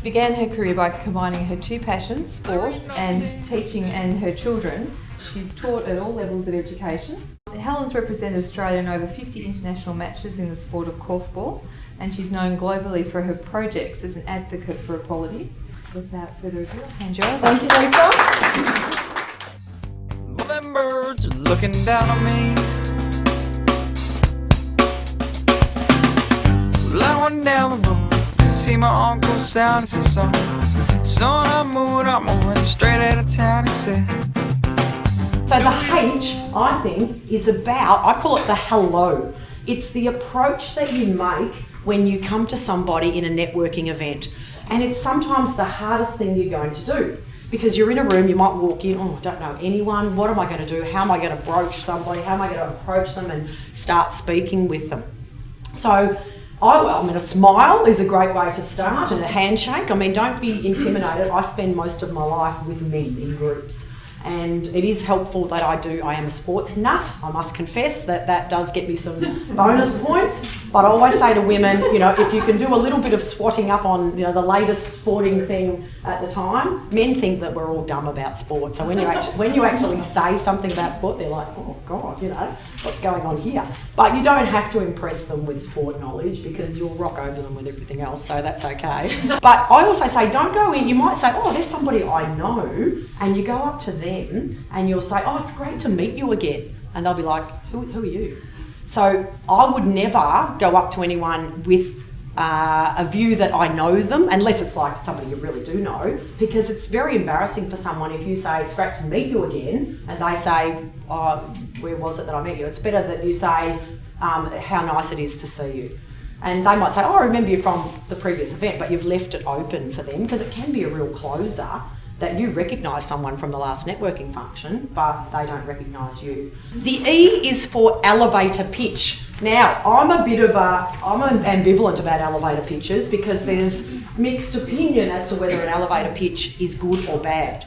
began her career by combining her two passions, sport and teaching, and her children. She's taught at all levels of education. Helen's represented Australia in over 50 international matches in the sport of korfball, and she's known globally for her projects as an advocate for equality. Without further ado, I'll hand you over. Thank you, Lisa. Well, them birds are looking down on me. Well, I went down the road to see my uncle sound. He said, son, I'm moving straight out of town, he said. So the H, I think, is about, I call it the hello. It's the approach that you make when you come to somebody in a networking event. And it's sometimes the hardest thing you're going to do, because you're in a room, you might walk in, I don't know anyone, what am I going to do? How am I going to broach somebody? How am I going to approach them and start speaking with them? So, a smile is a great way to start, and a handshake. Don't be intimidated. I spend most of my life with men in groups. And it is helpful that I am a sports nut. I must confess that does get me some bonus points. But I always say to women, if you can do a little bit of swatting up on, the latest sporting thing at the time, men think that we're all dumb about sport. So when you actually say something about sport, they're like, oh God, what's going on here? But you don't have to impress them with sport knowledge, because you'll rock over them with everything else, so that's okay. But I also say, don't go in, you might say, oh, there's somebody I know, and you go up to them and you'll say, oh, it's great to meet you again. And they'll be like, who are you? So I would never go up to anyone with a view that I know them, unless it's like somebody you really do know, because it's very embarrassing for someone if you say, it's great to meet you again, and they say, oh, where was it that I met you? It's better that you say, how nice it is to see you. And they might say, oh, I remember you from the previous event, but you've left it open for them, because it can be a real closer that you recognise someone from the last networking function, but they don't recognise you. The E is for elevator pitch. Now, I'm ambivalent about elevator pitches, because there's mixed opinion as to whether an elevator pitch is good or bad.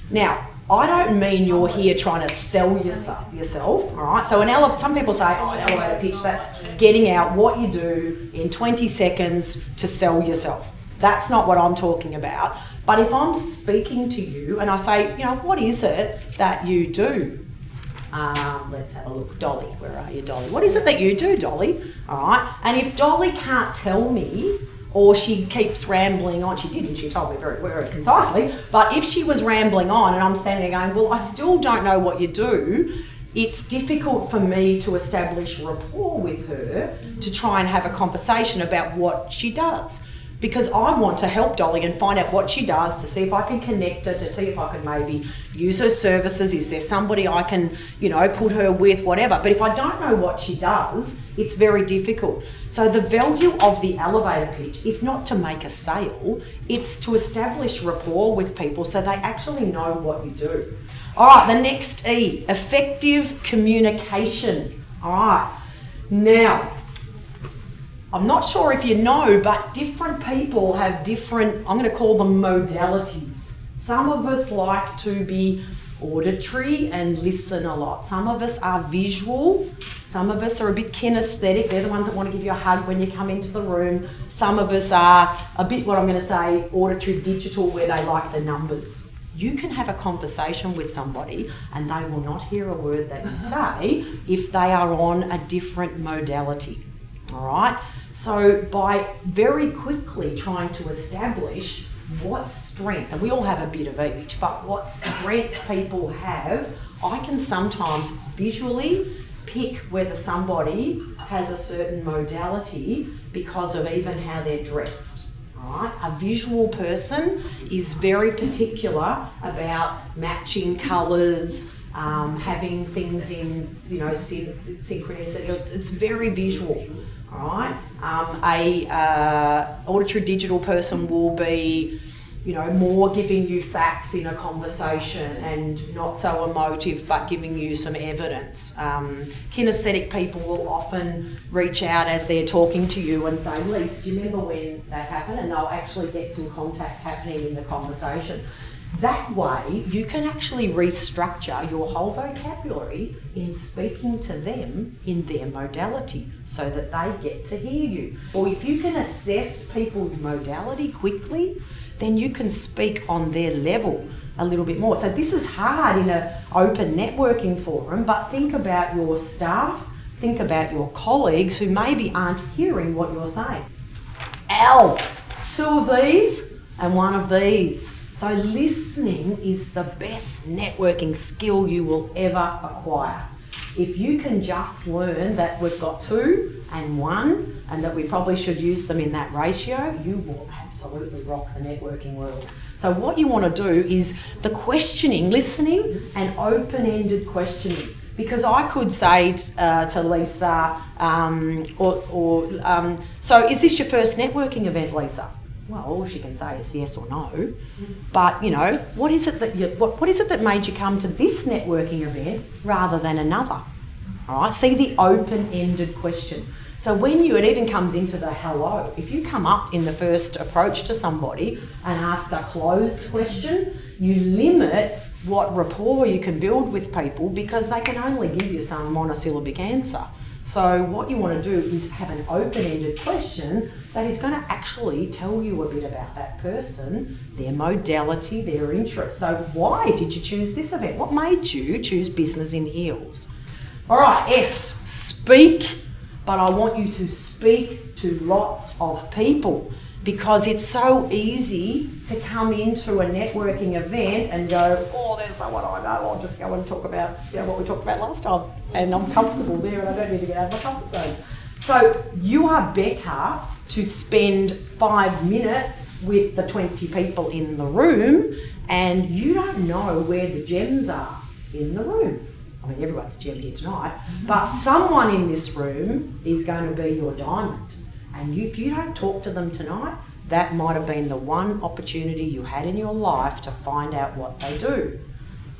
Now, I don't mean you're here trying to sell yourself, all right? So some people say, oh, an elevator pitch, that's getting out what you do in 20 seconds to sell yourself. That's not what I'm talking about. But if I'm speaking to you and I say, what is it that you do? Let's have a look. Dolly, where are you, Dolly? What is it that you do, Dolly? All right. And if Dolly can't tell me, or she keeps rambling on, she didn't, she told me very, very concisely, but if she was rambling on and I'm standing there going, well, I still don't know what you do, it's difficult for me to establish rapport with her to try and have a conversation about what she does. Because I want to help Dolly and find out what she does, to see if I can connect her, to see if I can maybe use her services. Is there somebody I can, put her with, whatever. But if I don't know what she does, it's very difficult. So the value of the elevator pitch is not to make a sale, it's to establish rapport with people so they actually know what you do. All right, the next E, effective communication. All right, now, I'm not sure if you know, but different people have different, I'm going to call them modalities. Some of us like to be auditory and listen a lot. Some of us are visual. Some of us are a bit kinesthetic. They're the ones that want to give you a hug when you come into the room. Some of us are a bit, what I'm going to say, auditory digital, where they like the numbers. You can have a conversation with somebody and they will not hear a word that you say if they are on a different modality. All right? So by very quickly trying to establish what strength, and we all have a bit of each, but what strength people have, I can sometimes visually pick whether somebody has a certain modality because of even how they're dressed. Right? A visual person is very particular about matching colours, having things in, synchronicity. It's very visual. All right. A auditory digital person will be, more giving you facts in a conversation and not so emotive, but giving you some evidence. Kinesthetic people will often reach out as they're talking to you and say, Lise, do you remember when that happened? And they'll actually get some contact happening in the conversation. That way, you can actually restructure your whole vocabulary in speaking to them in their modality so that they get to hear you. Or if you can assess people's modality quickly, then you can speak on their level a little bit more. So this is hard in an open networking forum, but think about your staff, think about your colleagues who maybe aren't hearing what you're saying. Al, 2 of these and 1 of these. So listening is the best networking skill you will ever acquire. If you can just learn that we've got 2 and 1 and that we probably should use them in that ratio, you will absolutely rock the networking world. So what you want to do is the questioning, listening and open-ended questioning. Because I could say to Lisa, so is this your first networking event, Lisa? Well, all she can say is yes or no. But, you know, what is it that made you come to this networking event rather than another? All right, see the open-ended question. So when it even comes into the hello, if you come up in the first approach to somebody and ask a closed question, you limit what rapport you can build with people because they can only give you some monosyllabic answer. So what you want to do is have an open-ended question that is going to actually tell you a bit about that person, their modality, their interest. So why did you choose this event? What made you choose Business in Heels? All right, S, speak, but I want you to speak to lots of people because it's so easy to come into a networking event and go, oh, there's someone I know, I'll just go and talk about what we talked about last time and I'm comfortable there and I don't need to get out of my comfort zone. So you are better to spend 5 minutes with the 20 people in the room and you don't know where the gems are in the room. I mean, everyone's a gem here tonight, but someone in this room is going to be your diamond. And if you don't talk to them tonight, that might have been the one opportunity you had in your life to find out what they do.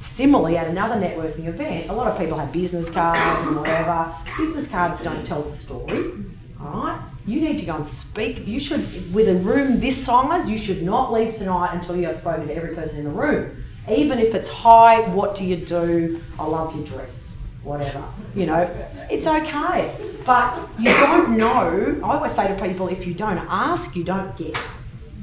Similarly, at another networking event, a lot of people have business cards and whatever. Business cards don't tell the story, all right? You need to go and speak. You should, with a room this size, you should not leave tonight until you have spoken to every person in the room. Even if it's, hi, what do you do? I love your dress. Whatever, you know, it's okay. But you don't know. I always say to people, if you don't ask, you don't get.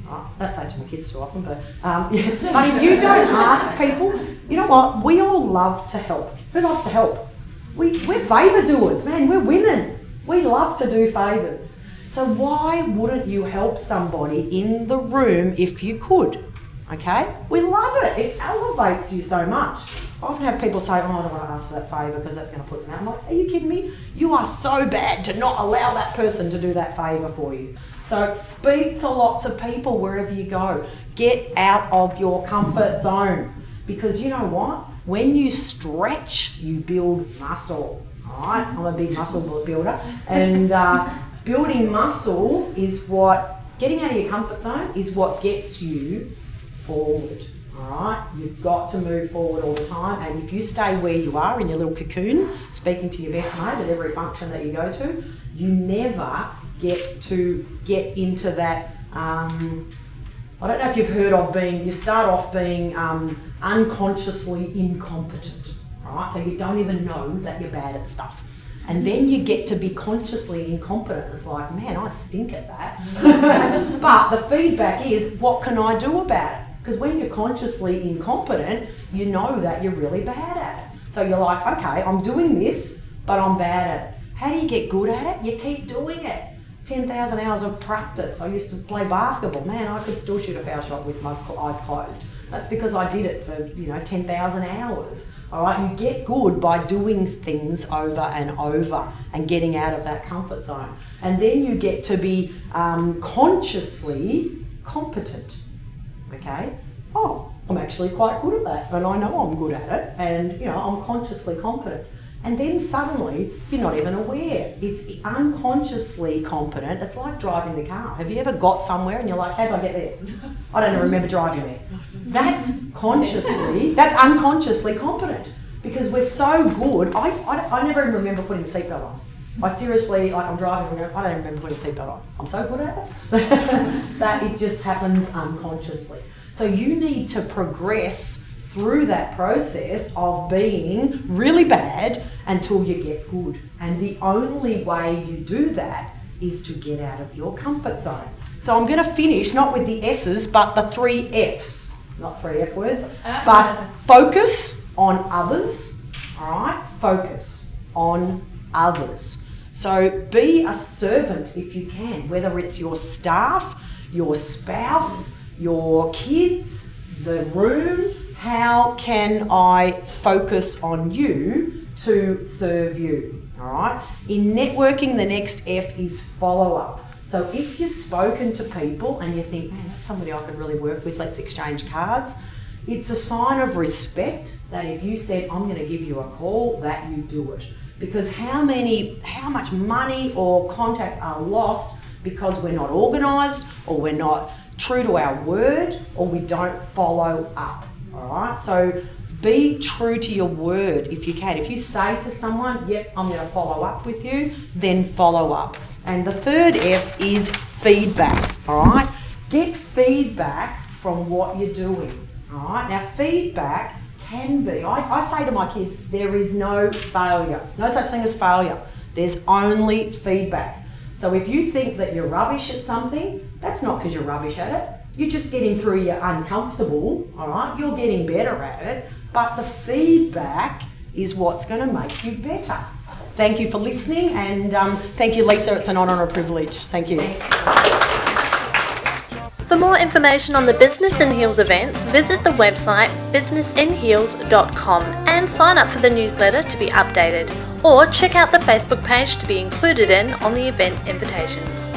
I don't say it to my kids too often, but but if you don't ask people, you know what? We all love to help. Who loves to help? We're favour doers, man. We're women. We love to do favours. So why wouldn't you help somebody in the room if you could? Okay? We love it. It elevates you so much. I often have people say, oh, I don't want to ask for that favour because that's going to put them out. I'm like, are you kidding me? You are so bad to not allow that person to do that favour for you. So speak to lots of people wherever you go. Get out of your comfort zone. Because you know what? When you stretch, you build muscle. All right? I'm a big muscle builder. And building muscle is getting out of your comfort zone is what gets you forward. All right, you've got to move forward all the time, and if you stay where you are in your little cocoon, speaking to your best mate at every function that you go to, you never get into that. I don't know if you've heard of you start off being unconsciously incompetent. All right, so you don't even know that you're bad at stuff. And then you get to be consciously incompetent. It's like, man, I stink at that. But the feedback is, what can I do about it? Because when you're consciously incompetent, you know that you're really bad at it. So you're like, okay, I'm doing this, but I'm bad at it. How do you get good at it? You keep doing it. 10,000 hours of practice. I used to play basketball. Man, I could still shoot a foul shot with my eyes closed. That's because I did it for, 10,000 hours. All right, you get good by doing things over and over and getting out of that comfort zone. And then you get to be consciously competent. Okay? Oh, I'm actually quite good at that, and I know I'm good at it, and I'm consciously competent. And then suddenly you're not even aware. It's unconsciously competent. It's like driving the car. Have you ever got somewhere and you're like, how did I get there? I don't even remember driving there. That's unconsciously competent because we're so good. I never even remember putting the seatbelt on. I seriously, I'm driving, I don't even remember putting the seatbelt on. I'm so good at it that it just happens unconsciously. So you need to progress through that process of being really bad until you get good. And the only way you do that is to get out of your comfort zone. So I'm going to finish not with the S's, but the 3 F's. Not 3 F words, but focus on others. All right? Focus on others. So be a servant if you can, whether it's your staff, your spouse, your kids, the room. How can I focus on you to serve you? All right? In networking, the next F is follow up. So if you've spoken to people and you think, man, that's somebody I could really work with, let's exchange cards, it's a sign of respect that if you said, I'm going to give you a call, that you do it. Because how much money or contact are lost because we're not organised, or we're not true to our word, or we don't follow up. All right? So be true to your word if you can. If you say to someone, yep, I'm going to follow up with you, then follow up. And the third F is feedback, all right? Get feedback from what you're doing, all right? Now, feedback can be, I say to my kids, there is no failure, no such thing as failure. There's only feedback. So if you think that you're rubbish at something, that's not because you're rubbish at it. You're just getting through your uncomfortable, all right? You're getting better at it, but the feedback is what's going to make you better. Thank you for listening, and thank you, Lisa. It's an honour and a privilege. Thank you. For more information on the Business in Heels events, visit the website businessinheels.com and sign up for the newsletter to be updated, or check out the Facebook page to be included in on the event invitations.